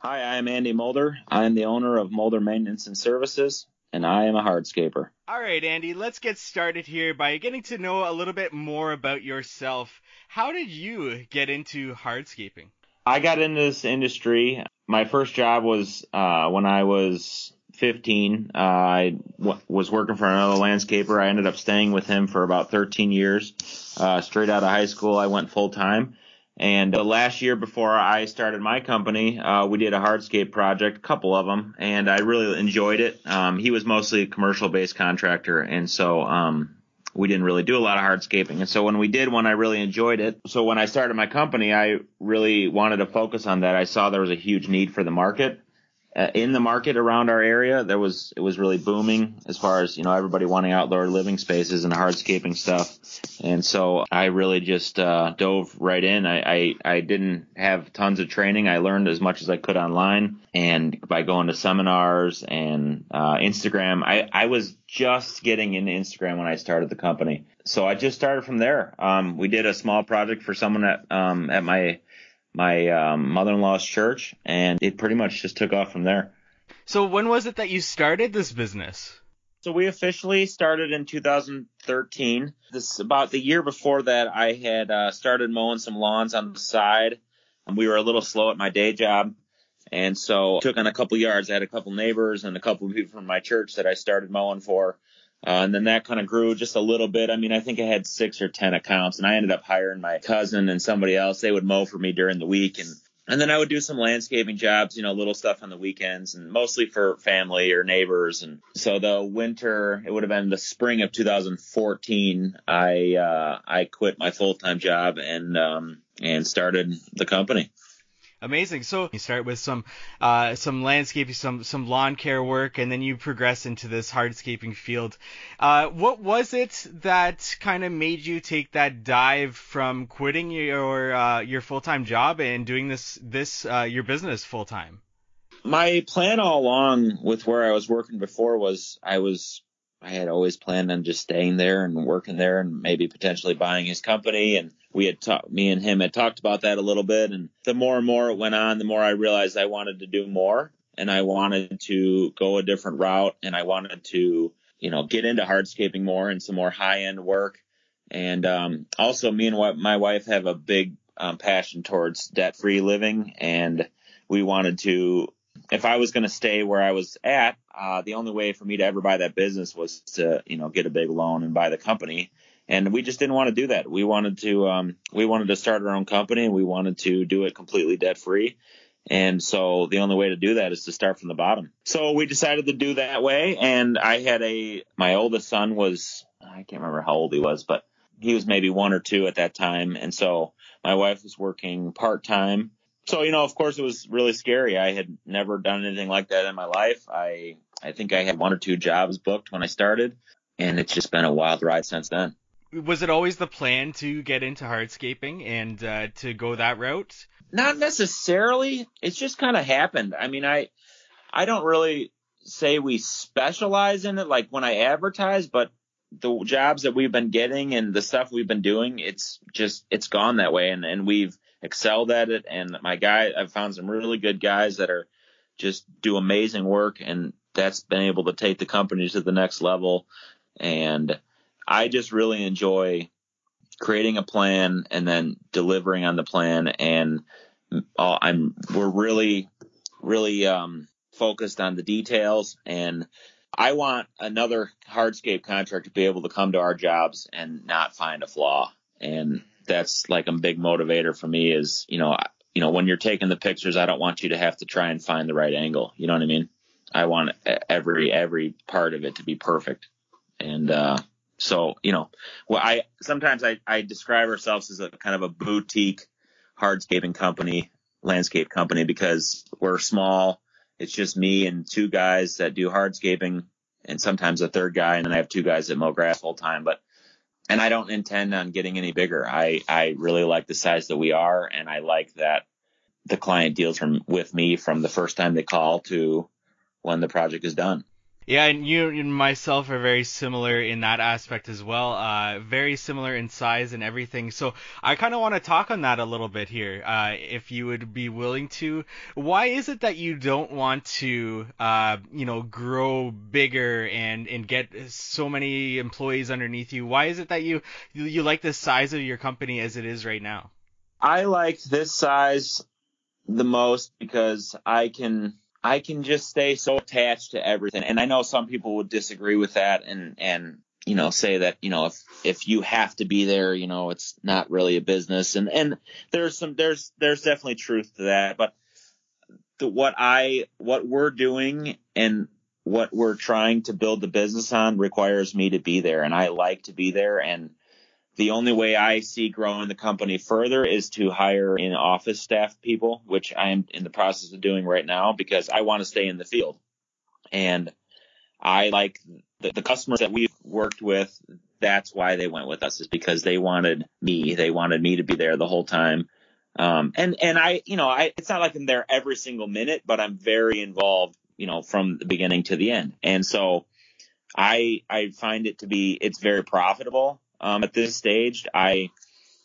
Hi, I am Andy Mulder. I am the owner of Mulder Maintenance and Services, and I am a hardscaper. All right, Andy, let's get started here by getting to know a little bit more about yourself. How did you get into hardscaping? I got into this industry. My first job was when I was 15. Was working for another landscaper. I ended up staying with him for about 13 years. Straight out of high school, I went full time. And the last year before I started my company, we did a hardscape project, a couple of them, and I really enjoyed it. He was mostly a commercial-based contractor, and so we didn't really do a lot of hardscaping. And so when we did one, I really enjoyed it. So when I started my company, I really wanted to focus on that. I saw there was a huge need for the market. In the market around our area, it was really booming as far as, everybody wanting outdoor living spaces and hardscaping stuff. And so I really just dove right in. I didn't have tons of training. I learned as much as I could online and by going to seminars and Instagram. I was just getting into Instagram when I started the company. So I just started from there. We did a small project for someone at my mother-in-law's church, and it pretty much just took off from there. So when was it that you started this business? So we officially started in 2013. About the year before that, I had started mowing some lawns on the side. We were a little slow at my day job, and so took on a couple yards. I had a couple neighbors and a couple of people from my church that I started mowing for. And then that kind of grew just a little bit. I mean, I think I had 6 or 10 accounts, and I ended up hiring my cousin and somebody else. They would mow for me during the week. And then I would do some landscaping jobs, little stuff on the weekends, and mostly for family or neighbors. And so the winter, it would have been the spring of 2014, I quit my full-time job and started the company. Amazing. So you start with some landscaping, some lawn care work, and then you progress into this hardscaping field. What was it that kind of made you take that dive from quitting your full-time job and doing this your business full-time? My plan all along with where I was working before was I had always planned on just staying there and working there and maybe potentially buying his company. And me and him had talked about that a little bit. And the more and more it went on, the more I realized I wanted to do more and I wanted to go a different route. And I wanted to, get into hardscaping more and some more high end work. And, also me and my wife have a big passion towards debt free living. And we wanted to, if I was going to stay where I was at, the only way for me to ever buy that business was to, get a big loan and buy the company. And we just didn't want to do that. We wanted to start our own company, and we wanted to do it completely debt free. And so the only way to do that is to start from the bottom. So we decided to do that way. And my oldest son I can't remember how old he was, but he was maybe 1 or 2 at that time. And so my wife was working part time. So, of course, it was really scary. I had never done anything like that in my life. I think I had 1 or 2 jobs booked when I started, and it's just been a wild ride since then. Was it always the plan to get into hardscaping and to go that route? Not necessarily. It's just kind of happened. I mean, I don't really say we specialize in it like when I advertise, but the jobs that we've been getting and the stuff we've been doing, it's gone that way, and we've excelled at it. And I've found some really good guys that are just do amazing work, and that's been able to take the company to the next level. And I just really enjoy creating a plan and then delivering on the plan. And we're really, really focused on the details. And I want another hardscape contractor to be able to come to our jobs and not find a flaw. And that's like a big motivator for me is, when you're taking the pictures, I don't want you to have to try and find the right angle. You know what I mean? I want every part of it to be perfect. And, so, sometimes I describe ourselves as a kind of a boutique hardscaping company, landscape company, because we're small. It's just me and 2 guys that do hardscaping and sometimes a third guy. And then I have 2 guys that mow grass full time, and I don't intend on getting any bigger. I really like the size that we are. And I like that the client deals with me from the first time they call to when the project is done. Yeah, and you and myself are very similar in that aspect as well. Very similar in size and everything. So I kind of want to talk on that a little bit here, if you would be willing to. Why is it that you don't want to, grow bigger and get so many employees underneath you? Why is it that you like the size of your company as it is right now? I like this size the most because I can just stay so attached to everything. And I know some people would disagree with that and say that, if you have to be there, it's not really a business. And there's definitely truth to that. But what we're doing and what we're trying to build the business on requires me to be there, and I like to be there. And the only way I see growing the company further is to hire in office staff people, which I am in the process of doing right now because I want to stay in the field. And I like the customers that we've worked with. That's why they went with us, is because they wanted me. They wanted me to be there the whole time. And it's not like I'm there every single minute, but I'm very involved, from the beginning to the end. And so I find it's very profitable. At this stage, I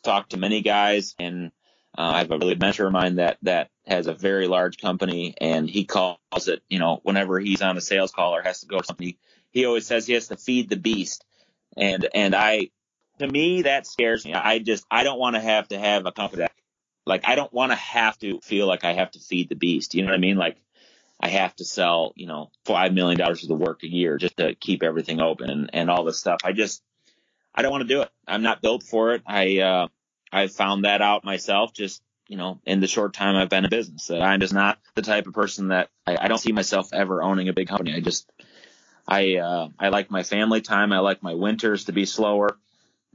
talk to many guys, and I have a really mentor of mine that has a very large company, and he calls it, whenever he's on a sales call or has to go to something, he always says he has to feed the beast. To me, that scares me. I don't want to have a company that, like, I don't want to have to feel like I have to feed the beast. You know what I mean? Like, I have to sell, $5 million worth of work a year just to keep everything open and all this stuff. I don't want to do it. I'm not built for it. I found that out myself just, in the short time I've been in business, that I'm just not the type of person that I don't see myself ever owning a big company. I like my family time. I like my winters to be slower.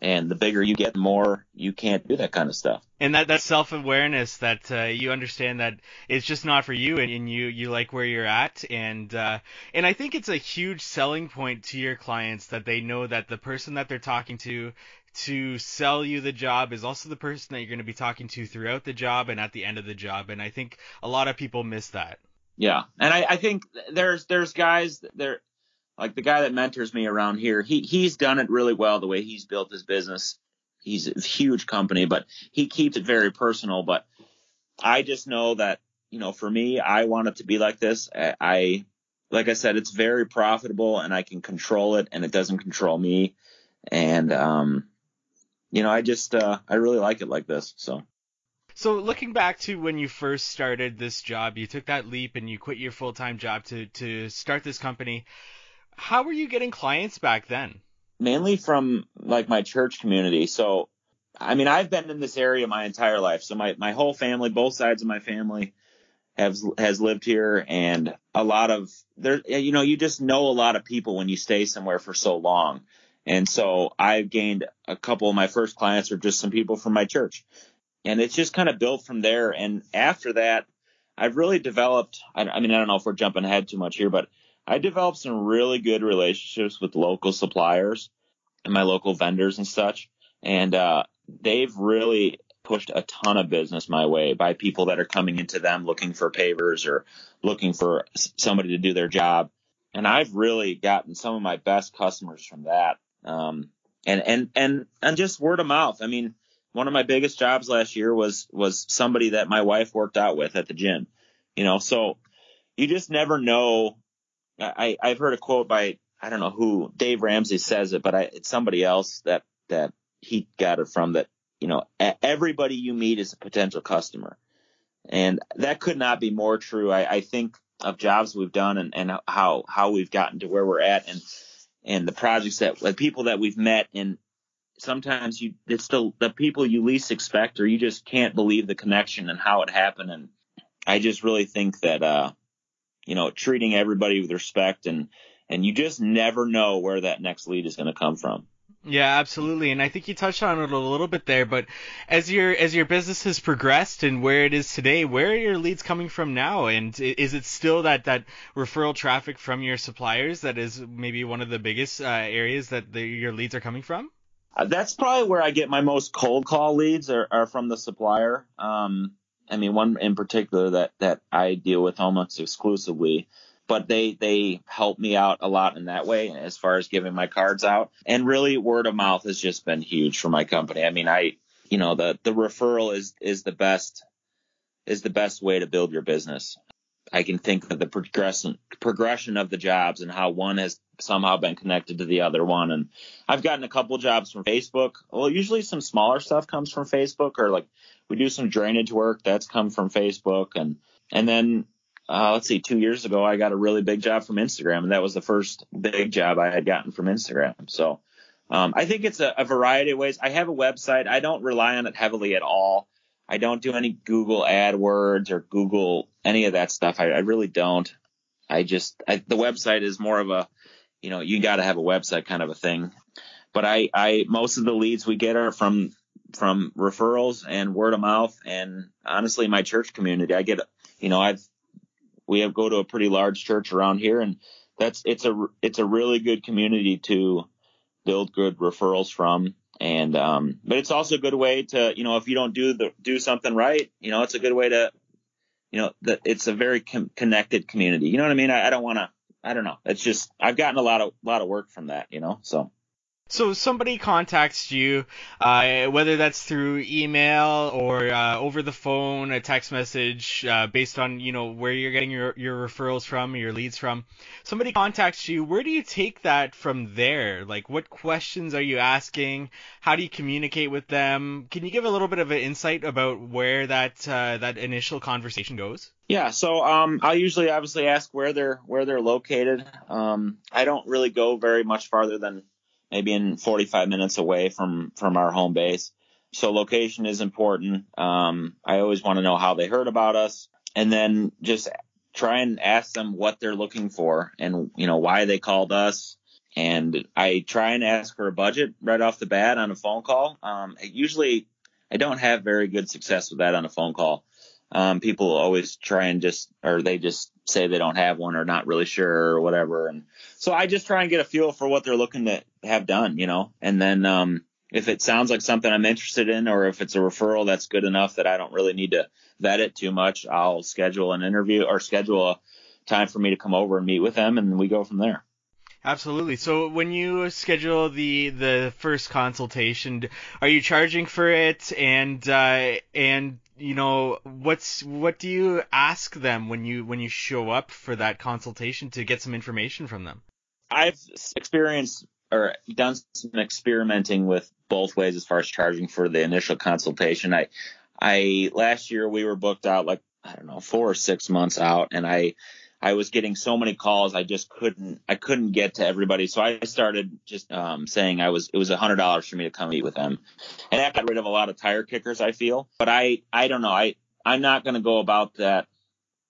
And the bigger you get, the more you can't do that kind of stuff. And that self-awareness that you understand that it's just not for you, and you like where you're at, and I think it's a huge selling point to your clients that they know that the person that they're talking to sell you the job is also the person that you're going to be talking to throughout the job and at the end of the job. And I think a lot of people miss that. Yeah, and I think there's guys there. Like the guy that mentors me around here, he's done it really well the way he's built his business. He's a huge company, but he keeps it very personal. But I just know that, for me, I want it to be like this. Like I said, it's very profitable and I can control it and it doesn't control me. And, I really like it like this. So looking back to when you first started this job, you took that leap and you quit your full-time job to start this company. How were you getting clients back then? Mainly from like my church community. So, I mean, I've been in this area my entire life. So my whole family, both sides of my family has lived here, and a lot of there, you just know a lot of people when you stay somewhere for so long. And so I've gained a couple of my first clients are just some people from my church, and it's just kind of built from there. And after that, I've really developed, I mean, I don't know if we're jumping ahead too much here, but I developed some really good relationships with local suppliers and my local vendors and such. And they've really pushed a ton of business my way by people that are coming into them looking for pavers or looking for somebody to do their job. And I've really gotten some of my best customers from that. And just word of mouth. I mean, one of my biggest jobs last year was somebody that my wife worked out with at the gym, so you just never know. I've heard a quote by, I don't know who, Dave Ramsey says it, but it's somebody else that he got it from, that, everybody you meet is a potential customer. And that could not be more true. I think of jobs we've done and how we've gotten to where we're at, and the projects that, like, people that we've met, and sometimes it's still the people you least expect, or you just can't believe the connection and how it happened. And I just really think that, treating everybody with respect, and you just never know where that next lead is going to come from. Yeah, absolutely. And I think you touched on it a little bit there, but as your business has progressed and where it is today, where are your leads coming from now? And is it still that referral traffic from your suppliers that is maybe one of the biggest areas that your leads are coming from? That's probably where I get my most cold call leads are from the supplier. I mean, one in particular that I deal with almost exclusively, but they help me out a lot in that way as far as giving my cards out. And really word of mouth has just been huge for my company. I mean, the referral is the best way to build your business. I can think of the progression of the jobs and how one has somehow been connected to the other one. And I've gotten a couple jobs from Facebook. Well, usually some smaller stuff comes from Facebook, or like we do some drainage work that's come from Facebook. And then, let's see, 2 years ago, I got a really big job from Instagram, and that was the first big job I had gotten from Instagram. So, I think it's a variety of ways. I have a website. I don't rely on it heavily at all. I don't do any Google AdWords or Google any of that stuff. I really don't. The website is more of a, you got to have a website kind of a thing. But I most of the leads we get are from referrals and word of mouth, and honestly, my church community. I get, we go to a pretty large church around here, and it's a really good community to build good referrals from. And, but it's also a good way to, if you don't do something right, it's a good way to, it's a very connected community. You know what I mean? I don't know. It's just, I've gotten a lot of work from that, so. So somebody contacts you, whether that's through email or over the phone, a text message, based on, where you're getting your referrals from, your leads from. Somebody contacts you. Where do you take that from there? Like, what questions are you asking? How do you communicate with them? Can you give a little bit of an insight about where that initial conversation goes? Yeah, so I'll usually obviously ask where they're located. I don't really go very much farther than maybe in 45 minutes away from our home base. So location is important. I always want to know how they heard about us, and then just try and ask them what they're looking for and, why they called us. And I try and ask for a budget right off the bat on a phone call. Usually I don't have very good success with that on a phone call. People always try and they just say they don't have one or not really sure or whatever. And so I just try and get a feel for what they're looking to have done, and then, if it sounds like something I'm interested in, or if it's a referral that's good enough that I don't really need to vet it too much, I'll schedule an interview or schedule a time for me to come over and meet with them, and we go from there. Absolutely. So when you schedule the first consultation, are you charging for it? And what do you ask them when you show up for that consultation to get some information from them? I've experienced or done some experimenting with both ways as far as charging for the initial consultation. I last year we were booked out 4 or 6 months out, and I was getting so many calls I couldn't get to everybody. So I started just saying it was $100 for me to come meet with them, and that got rid of a lot of tire kickers, I feel. But I don't know. I'm not going to go about that.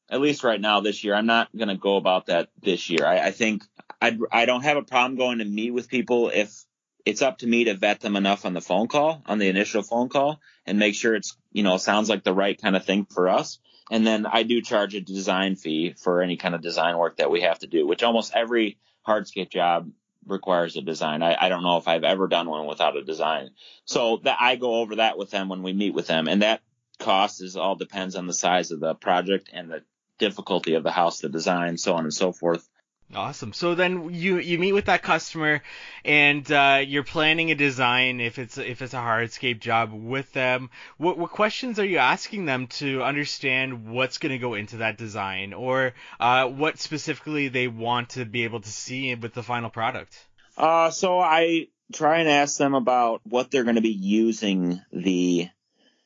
At least right now this year, I'm not going to go about that this year. I think I don't have a problem going to meet with people if it's up to me to vet them enough on the initial phone call, and make sure it's, sounds like the right kind of thing for us. And then I do charge a design fee for any kind of design work that we have to do, which almost every hardscape job requires a design. I don't know if I've ever done one without a design. So that I go over that with them when we meet with them. And that cost all depends on the size of the project and the difficulty of the house, the design, so on and so forth. Awesome. So then you meet with that customer, and you're planning a design if it's a hardscape job with them. What questions are you asking them to understand what's going to go into that design, or what specifically they want to be able to see with the final product? So I try and ask them about what they're going to be using the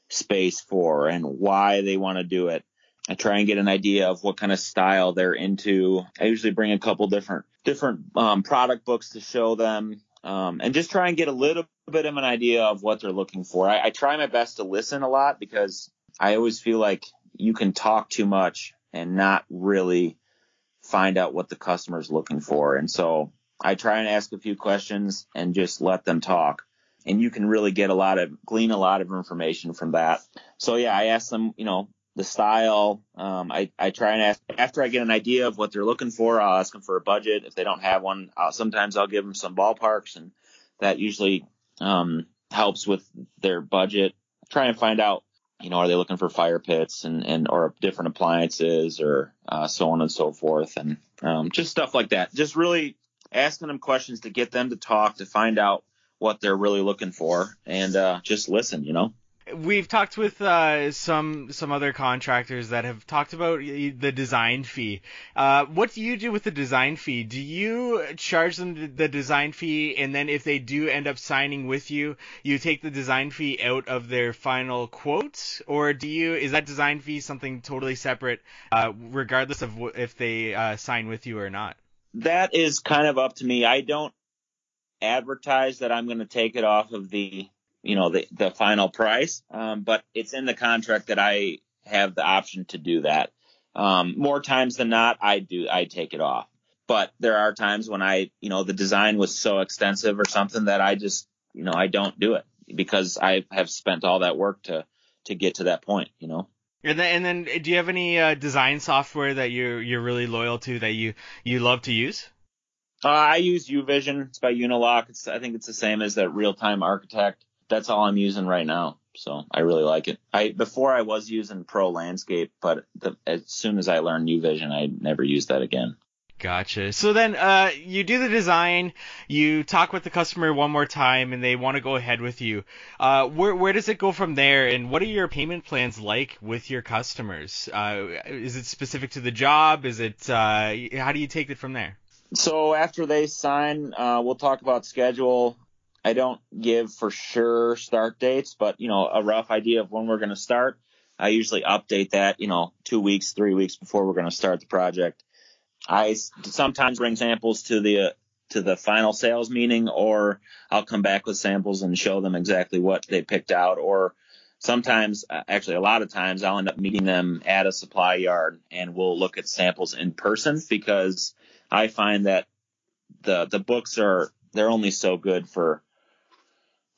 space for and why they want to do it. I try and get an idea of what kind of style they're into. I usually bring a couple different product books to show them, and just try and get a little bit of an idea of what they're looking for. I try my best to listen a lot, because I always feel like you can talk too much and not really find out what the customer's looking for. And so I try and ask a few questions and just let them talk. And you can really glean a lot of information from that. So yeah, I ask them, the style. I try and ask, after I get an idea of what they're looking for, I'll ask them for a budget. If they don't have one, sometimes I'll give them some ballparks, and that usually helps with their budget. Try and find out are they looking for fire pits and or different appliances or so on and so forth, and just stuff like that. Just really asking them questions to get them to talk, to find out what they're really looking for, and just listen. We've talked with some other contractors that have talked about the design fee. What do you do with the design fee? Do you charge them the design fee, and then if they do end up signing with you, you take the design fee out of their final quote, or is that design fee something totally separate, regardless of if they sign with you or not? That is kind of up to me. I don't advertise that I'm going to take it off of the the final price, but it's in the contract that I have the option to do that. More times than not, I take it off, but there are times when the design was so extensive or something that I just I don't do it because I have spent all that work to get to that point. And then do you have any design software that you're really loyal to that you love to use? I use UVision. It's by Unilock. I think it's the same as that Real-Time Architect. That's all I'm using right now, so I really like it. Before I was using Pro Landscape, but as soon as I learned UVision, I never used that again. Gotcha. So then you do the design, you talk with the customer one more time, and they want to go ahead with you. Where does it go from there, and what are your payment plans like with your customers? Is it specific to the job? Is it how do you take it from there? So after they sign, we'll talk about schedule. I don't give for sure start dates, but a rough idea of when we're going to start. I usually update that 2 weeks, 3 weeks before we're going to start the project. I sometimes bring samples to the final sales meeting, or I'll come back with samples and show them exactly what they picked out. Or sometimes, actually a lot of times, I'll end up meeting them at a supply yard and we'll look at samples in person, because I find that the books they're only so good for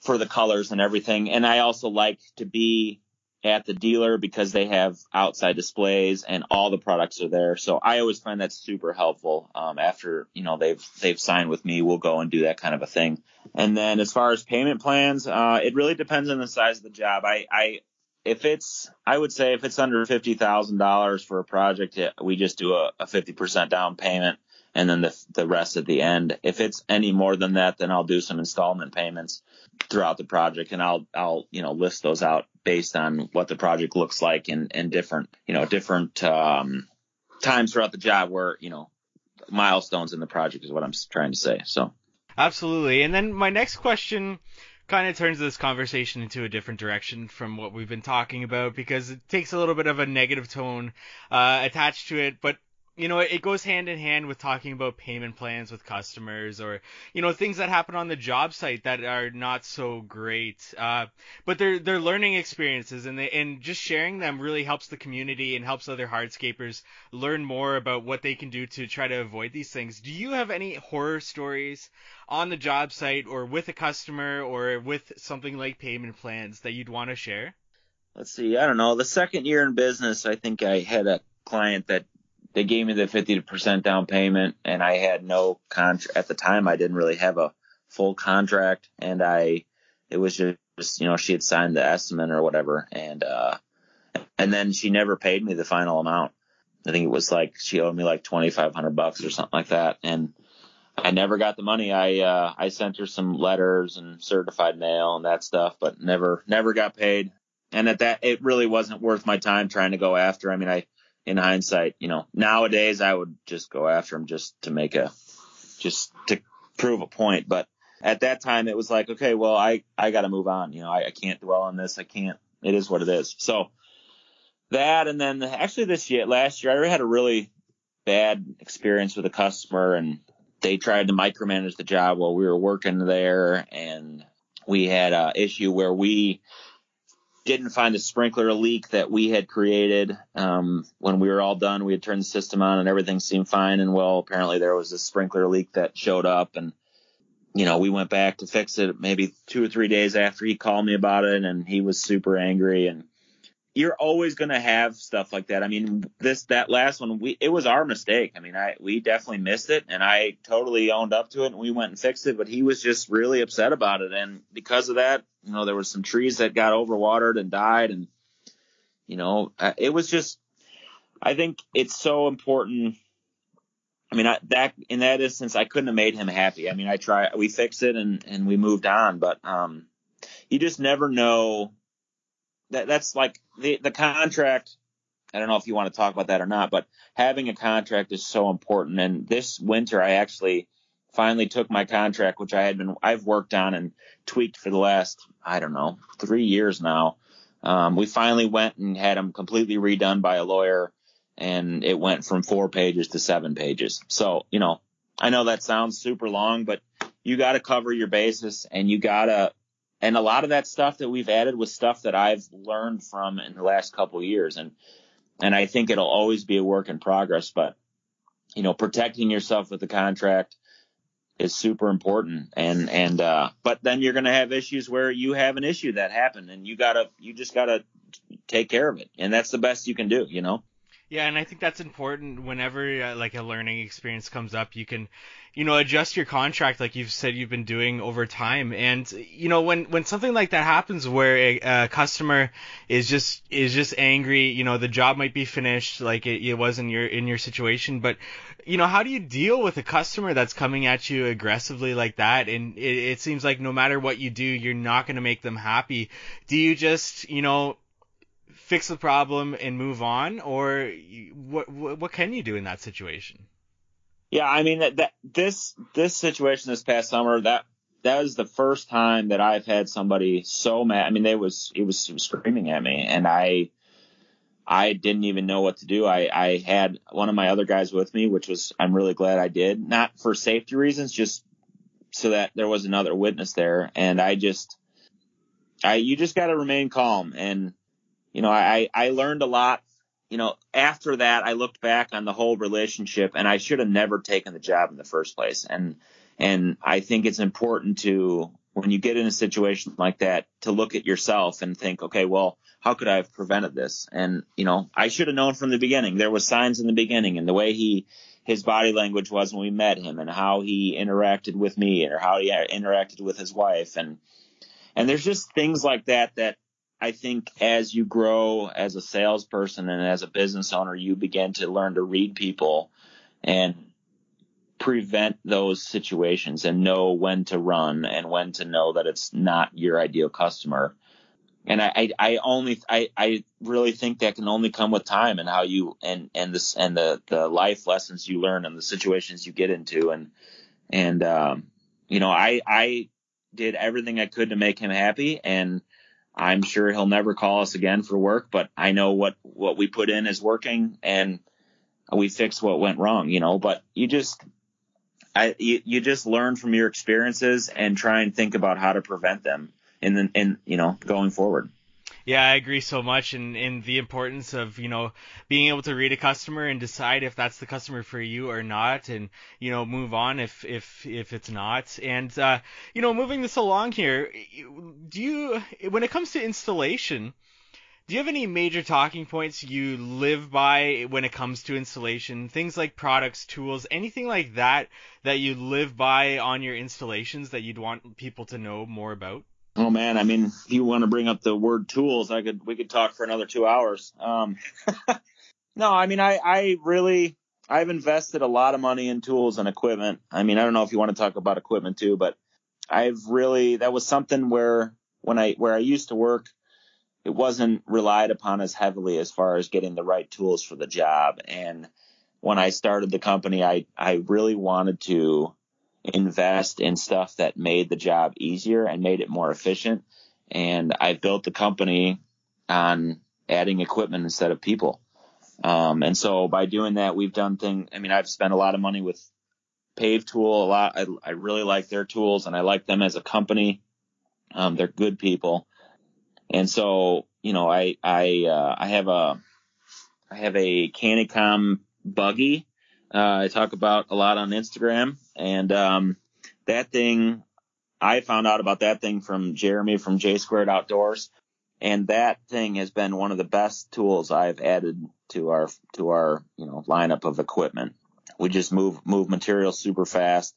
the colors and everything. And I also like to be at the dealer because they have outside displays and all the products are there. So I always find that super helpful. After, they've signed with me, we'll go and do that kind of a thing. And then as far as payment plans, it really depends on the size of the job. I would say if it's under $50,000 for a project, we just do a 50% down payment and then the rest at the end. If it's any more than that, then I'll do some installment payments throughout the project, and I'll list those out based on what the project looks like and different times throughout the job where milestones in the project is what I'm trying to say. So absolutely. And then my next question kind of turns this conversation into a different direction from what we've been talking about, because it takes a little bit of a negative tone attached to it, but it goes hand in hand with talking about payment plans with customers, or, things that happen on the job site that are not so great. But they're learning experiences, and just sharing them really helps the community and helps other hardscapers learn more about what they can do to try to avoid these things. Do you have any horror stories on the job site or with a customer or with something like payment plans that you'd want to share? Let's see. I don't know. The second year in business, I think I had a client that they gave me the 50% down payment, and I had no contract at the time. I didn't really have a full contract, and it was just she had signed the estimate or whatever, and then she never paid me the final amount. I think it was like she owed me like $2,500 or something like that, and I never got the money. I sent her some letters and certified mail and that stuff, but never got paid. And at that, it really wasn't worth my time trying to go after. I mean, in hindsight, nowadays I would just go after him just to prove a point. But at that time it was like, okay, well, I got to move on. I can't dwell on this. It is what it is. So that, and then actually last year, I had a really bad experience with a customer, and they tried to micromanage the job while we were working there. And we had an issue where we didn't find a sprinkler leak that we had created. When we were all done, we had turned the system on and everything seemed fine. And well, apparently there was a sprinkler leak that showed up, and we went back to fix it maybe 2 or 3 days after he called me about it, and he was super angry. And you're always going to have stuff like that. I mean, that last one, it was our mistake. I mean, we definitely missed it, and I totally owned up to it, and we went and fixed it, but he was just really upset about it. And because of that, there was some trees that got overwatered and died, and It was just, I think it's so important. I mean, in that instance, I couldn't have made him happy. I mean, we fixed it and we moved on, but you just never know. That's like the contract. I don't know if you want to talk about that or not, but having a contract is so important. And this winter, I actually finally took my contract, which I've worked on and tweaked for the last, I don't know, 3 years now. We finally went and had them completely redone by a lawyer, and it went from 4 pages to 7 pages. So, I know that sounds super long, but you got to cover your bases, and and a lot of that stuff that we've added was stuff that I've learned from in the last couple of years. And I think it'll always be a work in progress, but protecting yourself with the contract is super important. But then you're going to have issues where you have an issue that happened, and you just gotta take care of it. And that's the best you can do, Yeah, and I think that's important whenever like a learning experience comes up. You can, adjust your contract like you've said you've been doing over time. And when something like that happens where a customer is just angry, the job might be finished like it was in your situation, but how do you deal with a customer that's coming at you aggressively like that? And it seems like no matter what you do, you're not going to make them happy. Do you just, fix the problem and move on, or what can you do in that situation? Yeah, I mean this situation this past summer, that was the first time that I've had somebody so mad. I mean, it was screaming at me, and I didn't even know what to do. I had one of my other guys with me, which was, I'm really glad I did, not for safety reasons, just so that there was another witness there. And you just got to remain calm. And I learned a lot. After that, I looked back on the whole relationship, and I should have never taken the job in the first place. And I think it's important to, when you get in a situation like that, to look at yourself and think, okay, well, how could I have prevented this? And, I should have known from the beginning. There was signs in the beginning, and the way his body language was when we met him, and how he interacted with me, or how he interacted with his wife. And there's just things like that I think as you grow as a salesperson and as a business owner, you begin to learn to read people and prevent those situations and know when to run and when to know that it's not your ideal customer. And I really think that can only come with time, and how you and the life lessons you learn and the situations you get into. I did everything I could to make him happy, and I'm sure he'll never call us again for work, but I know what we put in is working, and we fixed what went wrong, but you just learn from your experiences and try and think about how to prevent them going forward. Yeah, I agree so much in the importance of, being able to read a customer and decide if that's the customer for you or not, and, move on if it's not. And, moving this along here, when it comes to installation, do you have any major talking points you live by when it comes to installation? Things like products, tools, anything like that you live by on your installations that you'd want people to know more about? Oh man, I mean, if you want to bring up the word tools, we could talk for another 2 hours. No, I mean, I've invested a lot of money in tools and equipment. I mean, I don't know if you want to talk about equipment too, but that was something where I used to work, it wasn't relied upon as heavily as far as getting the right tools for the job. And when I started the company, I really wanted to invest in stuff that made the job easier and made it more efficient. And I built the company on adding equipment instead of people. And so by doing that, we've done things. I mean, I've spent a lot of money with Pave Tool a lot. I really like their tools, and I like them as a company. They're good people. And so, I have a Canicom buggy. I talk about a lot on Instagram, and that thing, I found out about that thing from Jeremy from J Squared Outdoors, and that thing has been one of the best tools I've added to our lineup of equipment. We just move material super fast.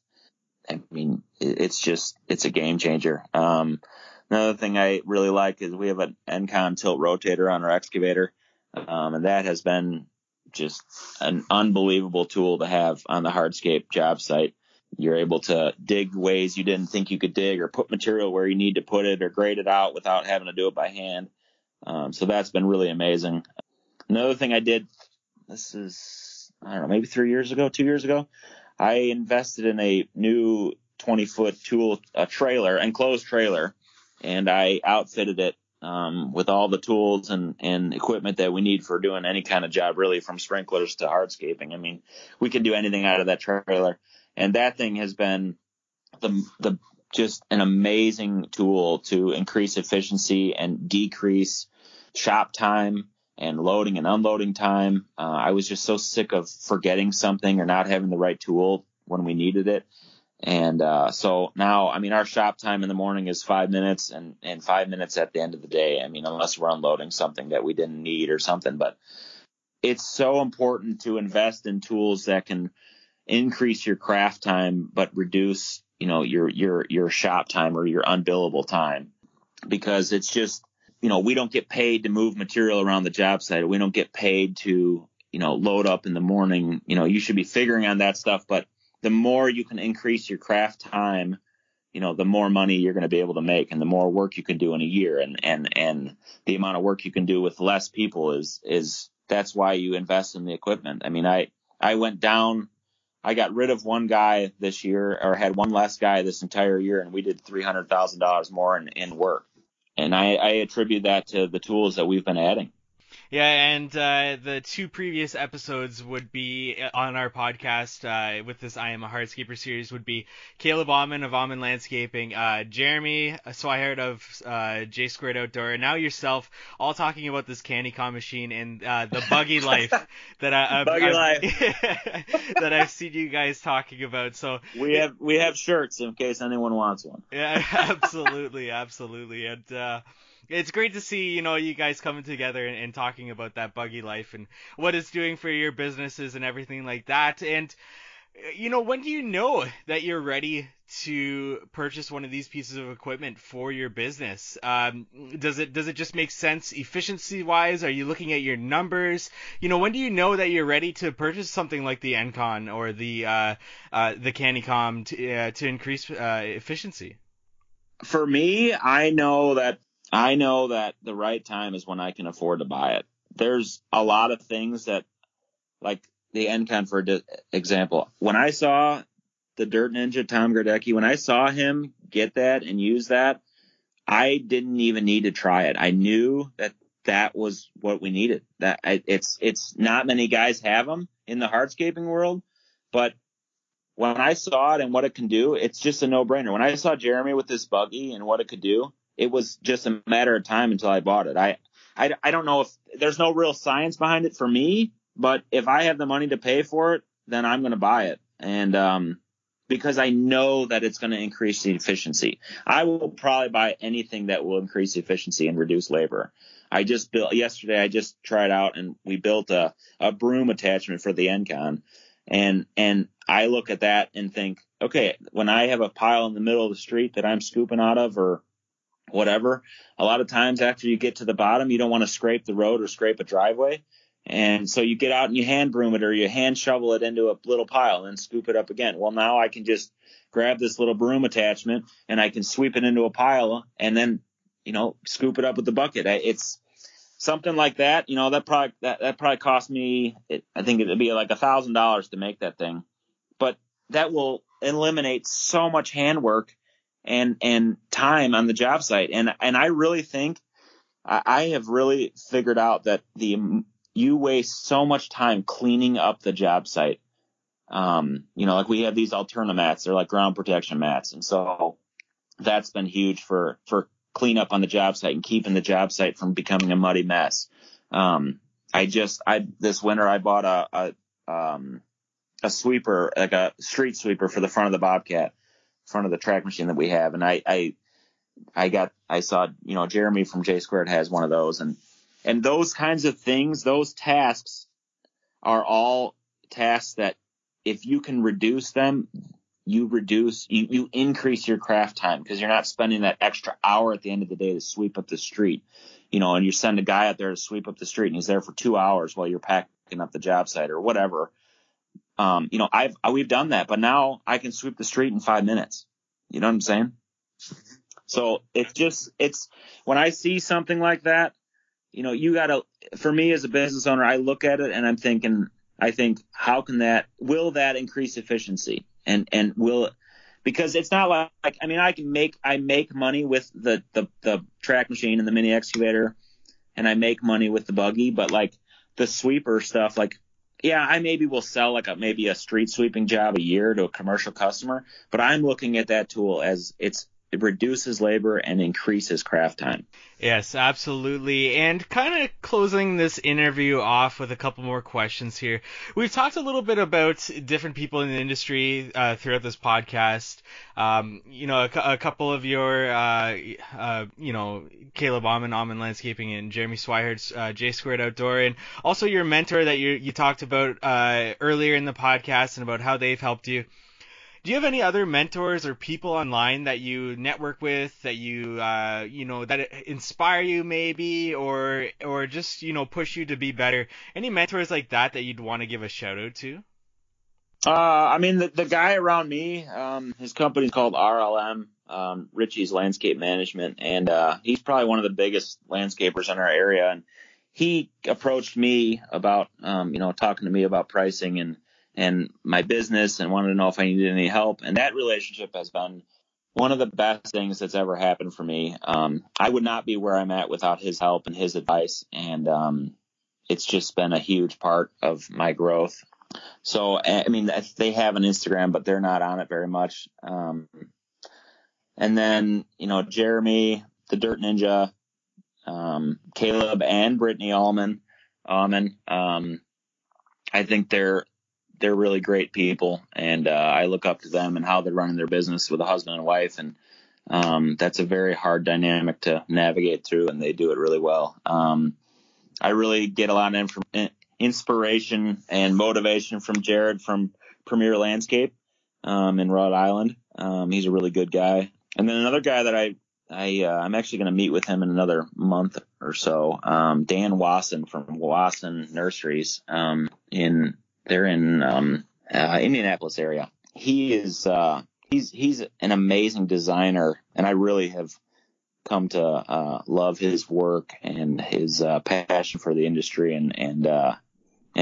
I mean, it's a game changer. Another thing I really like is we have an Encon tilt rotator on our excavator. And that has been just an unbelievable tool to have on the hardscape job site. You're able to dig ways you didn't think you could dig, or put material where you need to put it, or grade it out without having to do it by hand. So that's been really amazing. Another thing I did, this is, I don't know, maybe 2 years ago, I invested in a new 20-foot tool, a trailer, enclosed trailer, and I outfitted it with all the tools and equipment that we need for doing any kind of job, really, from sprinklers to hardscaping. I mean, we can do anything out of that trailer. And that thing has been the just an amazing tool to increase efficiency and decrease shop time and loading and unloading time. I was just so sick of forgetting something or not having the right tool when we needed it. And so now, I mean, our shop time in the morning is 5 minutes and 5 minutes at the end of the day. I mean, unless we're unloading something that we didn't need or something. But it's so important to invest in tools that can increase your craft time but reduce, your shop time or your unbillable time, because it's just, we don't get paid to move material around the job site. We don't get paid to, load up in the morning. You should be figuring on that stuff, but the more you can increase your craft time, the more money you're going to be able to make, and the more work you can do in a year, and the amount of work you can do with less people is that's why you invest in the equipment. I mean, I went down, I got rid of one guy this year, or had one less guy this entire year, and we did $300,000 more in work. And I attribute that to the tools that we've been adding. Yeah, and the 2 previous episodes would be on our podcast with this I Am a Hardscaper series would be Caleb Aumann of Aumann Landscaping, Jeremy Swihart of J Squared Outdoor, and now yourself, all talking about this CandyCon machine and the buggy life that that I've seen you guys talking about. So we have shirts in case anyone wants one. Yeah, absolutely, and it's great to see, you guys coming together and talking about that buggy life and what it's doing for your businesses and everything like that. And, when do you know that you're ready to purchase one of these pieces of equipment for your business? Does it just make sense efficiency wise? Are you looking at your numbers? When do you know that you're ready to purchase something like the Encon or the CandyCom to increase efficiency? For me, I know that the right time is when I can afford to buy it. There's a lot of things that, like the Encon, for example, when I saw the Dirt Ninja Tom Grodecki, when I saw him get that and use that, I didn't even need to try it. I knew that was what we needed. It's not many guys have them in the hardscaping world, but when I saw it and what it can do, it's just a no-brainer. When I saw Jeremy with this buggy and what it could do, it was just a matter of time until I bought it. I don't know if there's no real science behind it for me, but if I have the money to pay for it, then I'm going to buy it. And because I know that it's going to increase the efficiency. I will probably buy anything that will increase efficiency and reduce labor. I just tried out and we built a broom attachment for the Encon. And I look at that and think, okay, when I have a pile in the middle of the street that I'm scooping out of or whatever, a lot of times after you get to the bottom, you don't want to scrape the road or scrape a driveway. And so you get out and you hand broom it or you hand shovel it into a little pile and then scoop it up again. Well, now I can just grab this little broom attachment and I can sweep it into a pile and then, scoop it up with the bucket. It's something like that. That probably cost me, I think it'd be like $1,000 to make that thing, but that will eliminate so much handwork and time on the job site. And I really think I have really figured out that you waste so much time cleaning up the job site. Like we have these Alterna mats, they're like ground protection mats. And so that's been huge for cleanup on the job site and keeping the job site from becoming a muddy mess. This winter I bought a sweeper, like a street sweeper for the front of the Bobcat, front of the track machine that we have. And I saw, Jeremy from J Squared has one of those, and those kinds of things, those tasks are all tasks that if you can reduce them, you increase your craft time because you're not spending that extra hour at the end of the day to sweep up the street, and you send a guy out there to sweep up the street and he's there for 2 hours while you're packing up the job site or whatever. We've done that, but now I can sweep the street in 5 minutes. You know what I'm saying? So it's when I see something like that, for me as a business owner, I look at it and I think, how can will that increase efficiency? And because it's not like, I mean, I make money with the track machine and the mini excavator, and I make money with the buggy, but like the sweeper stuff, like, yeah, I maybe will sell like maybe a street sweeping job a year to a commercial customer, but I'm looking at that tool as it reduces labor and increases craft time. Yes, absolutely. And kind of closing this interview off with a couple more questions here. We've talked a little bit about different people in the industry throughout this podcast. A couple of your, Caleb Alman Landscaping, and Jeremy Swihart's J Squared Outdoor, and also your mentor that you talked about earlier in the podcast and about how they've helped you. Do you have any other mentors or people online that you network with that you, that inspire you maybe, or just, push you to be better? Any mentors like that you'd want to give a shout out to? I mean, the guy around me, his company's called RLM, Richie's Landscape Management, and he's probably one of the biggest landscapers in our area. And he approached me about, talking to me about pricing and my business, and wanted to know if I needed any help. And that relationship has been one of the best things that's ever happened for me. I would not be where I'm at without his help and his advice. And it's just been a huge part of my growth. So, I mean, they have an Instagram, but they're not on it very much. And then, Jeremy, the Dirt Ninja, Caleb and Brittany Alman, I think they're really great people, and I look up to them and how they're running their business with a husband and wife, and that's a very hard dynamic to navigate through, and they do it really well. I really get a lot of inspiration and motivation from Jared from Premier Landscape in Rhode Island. He's a really good guy. And then another guy that I'm actually going to meet with him in another month or so, Dan Wasson from Wasson Nurseries they're in Indianapolis area. He is he's an amazing designer, and I really have come to love his work and his passion for the industry and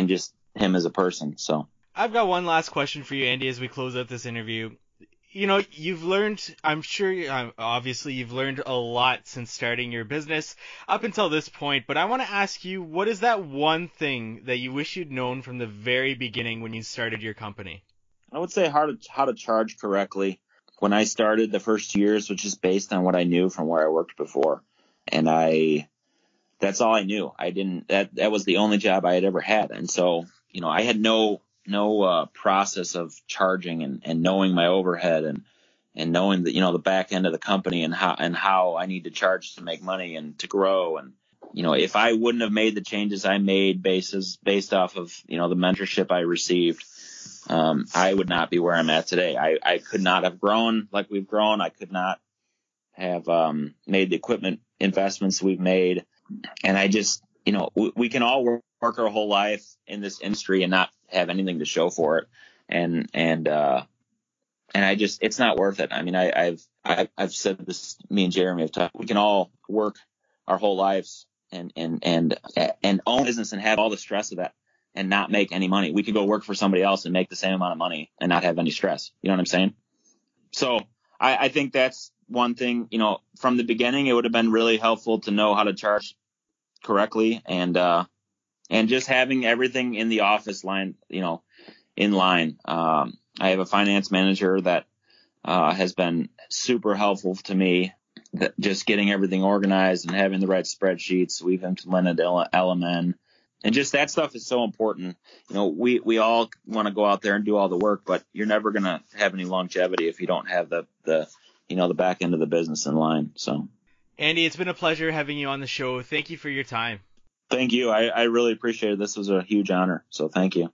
just him as a person. So I've got one last question for you, Andy, as we close out this interview. You've learned, I'm sure, obviously you've learned a lot since starting your business up until this point, but I want to ask you, what is that one thing that you wish you'd known from the very beginning when you started your company? I would say how to charge correctly. When I started, the first years was just based on what I knew from where I worked before. And that's all I knew. That was the only job I had ever had. And so, I had no process of charging and knowing my overhead and knowing that, the back end of the company and how I need to charge to make money and to grow. And, if I wouldn't have made the changes I made based off of, the mentorship I received, I would not be where I'm at today. I could not have grown like we've grown. I could not have made the equipment investments we've made. And I just, we can all work our whole life in this industry and not have anything to show for it. And I just, it's not worth it. I mean, I've said this, me and Jeremy have talked, we can all work our whole lives and own business and have all the stress of that and not make any money. We could go work for somebody else and make the same amount of money and not have any stress. You know what I'm saying? So I think that's one thing, from the beginning, it would have been really helpful to know how to charge correctly and just having everything in the office line, in line. I have a finance manager that has been super helpful to me, just getting everything organized and having the right spreadsheets. We've implemented LMN, and just that stuff is so important. We all want to go out there and do all the work, but you're never going to have any longevity if you don't have the back end of the business in line. So, Andy, it's been a pleasure having you on the show. Thank you for your time. Thank you. I really appreciate it. This was a huge honor. So thank you.